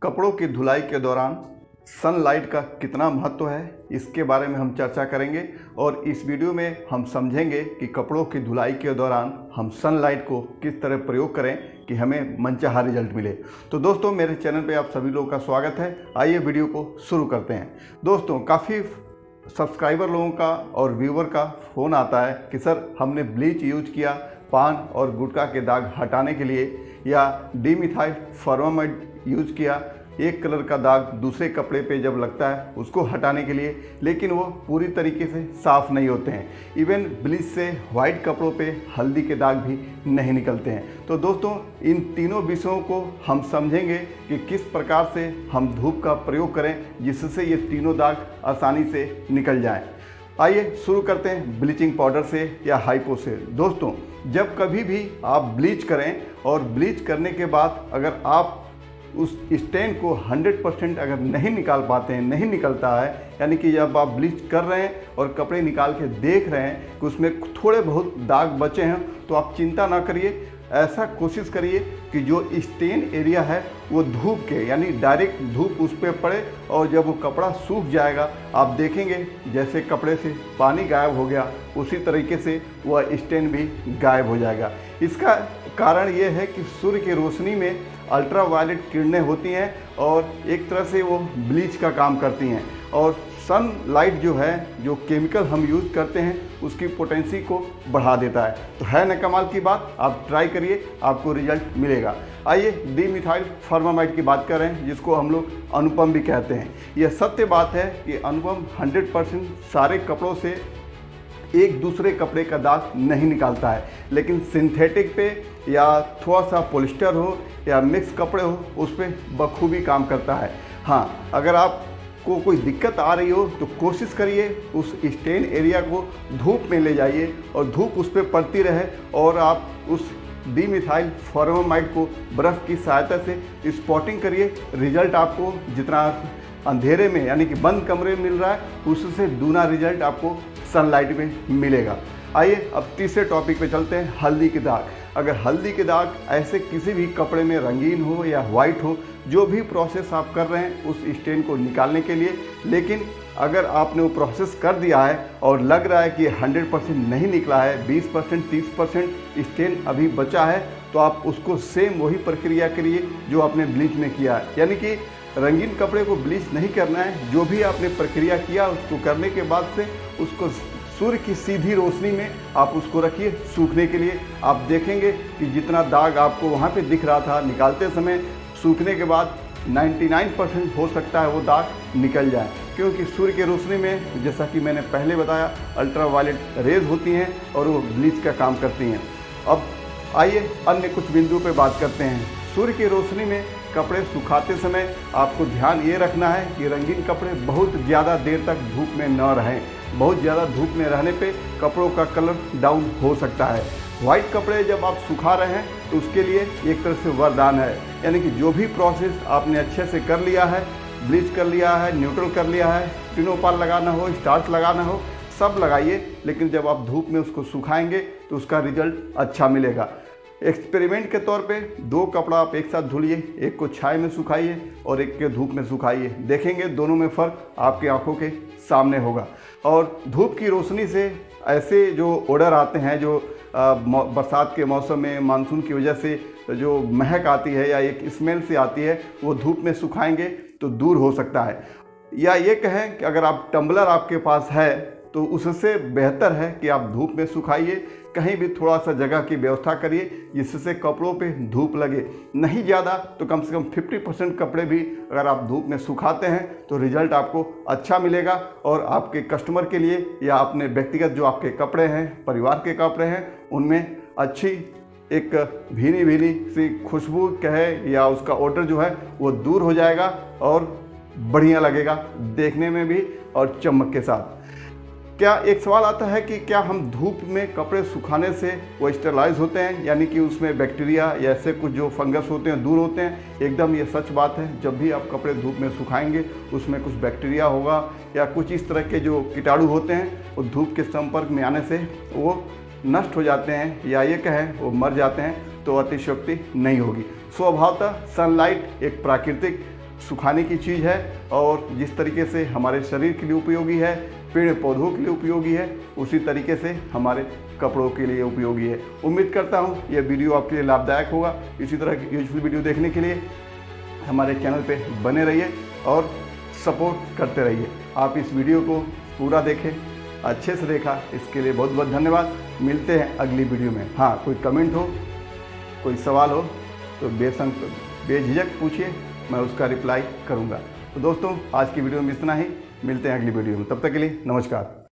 कपड़ों की धुलाई के दौरान सनलाइट का कितना महत्व है, इसके बारे में हम चर्चा करेंगे और इस वीडियो में हम समझेंगे कि कपड़ों की धुलाई के दौरान हम सनलाइट को किस तरह प्रयोग करें कि हमें मनचाहा रिजल्ट मिले। तो दोस्तों, मेरे चैनल पे आप सभी लोगों का स्वागत है। आइए वीडियो को शुरू करते हैं। दोस्तों, काफ़ी सब्सक्राइबर लोगों का और व्यूवर का फ़ोन आता है कि सर हमने ब्लीच यूज किया पान और गुटखा के दाग हटाने के लिए, या डिमिथाइल फॉर्मामाइड यूज किया एक कलर का दाग दूसरे कपड़े पे जब लगता है उसको हटाने के लिए, लेकिन वो पूरी तरीके से साफ़ नहीं होते हैं। इवन ब्लीच से वाइट कपड़ों पे हल्दी के दाग भी नहीं निकलते हैं। तो दोस्तों, इन तीनों विषयों को हम समझेंगे कि किस प्रकार से हम धूप का प्रयोग करें जिससे ये तीनों दाग आसानी से निकल जाएं। आइए शुरू करते हैं ब्लीचिंग पाउडर से या हाइपो से। दोस्तों, जब कभी भी आप ब्लीच करें और ब्लीच करने के बाद अगर आप उस स्टेन को 100% अगर नहीं निकाल पाते हैं, नहीं निकलता है, यानी कि जब आप ब्लीच कर रहे हैं और कपड़े निकाल के देख रहे हैं कि उसमें थोड़े बहुत दाग बचे हैं, तो आप चिंता ना करिए। ऐसा कोशिश करिए कि जो स्टेन एरिया है वो धूप के, यानी डायरेक्ट धूप उस पर पड़े, और जब वो कपड़ा सूख जाएगा आप देखेंगे जैसे कपड़े से पानी गायब हो गया उसी तरीके से वह स्टेन भी गायब हो जाएगा। इसका कारण ये है कि सूर्य की रोशनी में अल्ट्रावायलेट किरणें होती हैं और एक तरह से वो ब्लीच का काम करती हैं, और सनलाइट जो है, जो केमिकल हम यूज़ करते हैं, उसकी पोटेंसी को बढ़ा देता है। तो है ना कमाल की बात, आप ट्राई करिए, आपको रिजल्ट मिलेगा। आइए डिमिथाइल फॉर्मामाइड की बात करें, जिसको हम लोग अनुपम भी कहते हैं। यह सत्य बात है कि अनुपम 100% सारे कपड़ों से एक दूसरे कपड़े का दाग नहीं निकालता है, लेकिन सिंथेटिक पे या थोड़ा सा पॉलिस्टर हो या मिक्स कपड़े हो, उस पर बखूबी काम करता है। हाँ, अगर आपको कोई दिक्कत आ रही हो तो कोशिश करिए उस स्टेन एरिया को धूप में ले जाइए और धूप उस पर पड़ती रहे, और आप उस डिमिथाइल फॉर्मामाइड को ब्रश की सहायता से स्पॉटिंग करिए। रिजल्ट आपको जितना अंधेरे में, यानी कि बंद कमरे में मिल रहा है, उससे दूना रिजल्ट आपको सनलाइट में मिलेगा। आइए अब तीसरे टॉपिक पे चलते हैं, हल्दी के दाग। अगर हल्दी के दाग ऐसे किसी भी कपड़े में रंगीन हो या वाइट हो, जो भी प्रोसेस आप कर रहे हैं उस स्टेन को निकालने के लिए, लेकिन अगर आपने वो प्रोसेस कर दिया है और लग रहा है कि 100% नहीं निकला है, 20% 30% स्टेन अभी बचा है, तो आप उसको सेम वही प्रक्रिया करिए जो आपने ब्लीच में किया है। यानी कि रंगीन कपड़े को ब्लीच नहीं करना है, जो भी आपने प्रक्रिया किया उसको करने के बाद से उसको सूर्य की सीधी रोशनी में आप उसको रखिए सूखने के लिए। आप देखेंगे कि जितना दाग आपको वहाँ पे दिख रहा था निकालते समय, सूखने के बाद 99% हो सकता है वो दाग निकल जाए, क्योंकि सूर्य की रोशनी में, जैसा कि मैंने पहले बताया, अल्ट्रावायलेट रेज होती हैं और वो ब्लीच का काम करती हैं। अब आइए अन्य कुछ बिंदुओं पे बात करते हैं। सूर्य की रोशनी में कपड़े सुखाते समय आपको ध्यान ये रखना है कि रंगीन कपड़े बहुत ज़्यादा देर तक धूप में न रहें। बहुत ज़्यादा धूप में रहने पे कपड़ों का कलर डाउन हो सकता है। वाइट कपड़े जब आप सुखा रहे हैं तो उसके लिए एक तरह से वरदान है, यानी कि जो भी प्रोसेस आपने अच्छे से कर लिया है, ब्लीच कर लिया है, न्यूट्रल कर लिया है, टिनोपाल लगाना हो, स्टार्च लगाना हो, सब लगाइए, लेकिन जब आप धूप में उसको सुखाएंगे तो उसका रिजल्ट अच्छा मिलेगा। एक्सपेरिमेंट के तौर पे 2 कपड़ा आप एक साथ धुलिए, एक को छाया में सुखाइए और एक के धूप में सुखाइए। देखेंगे दोनों में फ़र्क आपकी आंखों के सामने होगा। और धूप की रोशनी से ऐसे जो ओडर आते हैं, जो बरसात के मौसम में मानसून की वजह से जो महक आती है या एक स्मेल से आती है, वो धूप में सुखाएंगे तो दूर हो सकता है। या ये कहें कि अगर आप टम्बलर आपके पास है तो उससे बेहतर है कि आप धूप में सुखाइए। कहीं भी थोड़ा सा जगह की व्यवस्था करिए जिससे कपड़ों पे धूप लगे, नहीं ज़्यादा तो कम से कम 50% कपड़े भी अगर आप धूप में सुखाते हैं तो रिजल्ट आपको अच्छा मिलेगा, और आपके कस्टमर के लिए या अपने व्यक्तिगत जो आपके कपड़े हैं, परिवार के कपड़े हैं, उनमें अच्छी एक भीनी भीनी सी खुशबू कहे या उसका ऑर्डर जो है वो दूर हो जाएगा और बढ़िया लगेगा देखने में भी और चमक के साथ। क्या एक सवाल आता है कि क्या हम धूप में कपड़े सुखाने से वो स्टेरलाइज होते हैं, यानी कि उसमें बैक्टीरिया या ऐसे कुछ जो फंगस होते हैं दूर होते हैं? एकदम ये सच बात है। जब भी आप कपड़े धूप में सुखाएंगे उसमें कुछ बैक्टीरिया होगा या कुछ इस तरह के जो कीटाणु होते हैं, वो धूप के संपर्क में आने से वो नष्ट हो जाते हैं, या ये कहें वो मर जाते हैं, तो अतिशयोक्ति नहीं होगी। स्वभावतः सनलाइट एक प्राकृतिक सुखाने की चीज़ है और जिस तरीके से हमारे शरीर के लिए उपयोगी है, पेड़ पौधों के लिए उपयोगी है, उसी तरीके से हमारे कपड़ों के लिए उपयोगी है। उम्मीद करता हूँ यह वीडियो आपके लिए लाभदायक होगा। इसी तरह की यूजफुल वीडियो देखने के लिए हमारे चैनल पे बने रहिए और सपोर्ट करते रहिए। आप इस वीडियो को पूरा देखें, अच्छे से देखा, इसके लिए बहुत बहुत धन्यवाद। मिलते हैं अगली वीडियो में। हाँ, कोई कमेंट हो, कोई सवाल हो तो बेझिझक पूछिए, मैं उसका रिप्लाई करूँगा। तो दोस्तों, आज की वीडियो में इतना ही। मिलते हैं अगली वीडियो में, तब तक के लिए नमस्कार।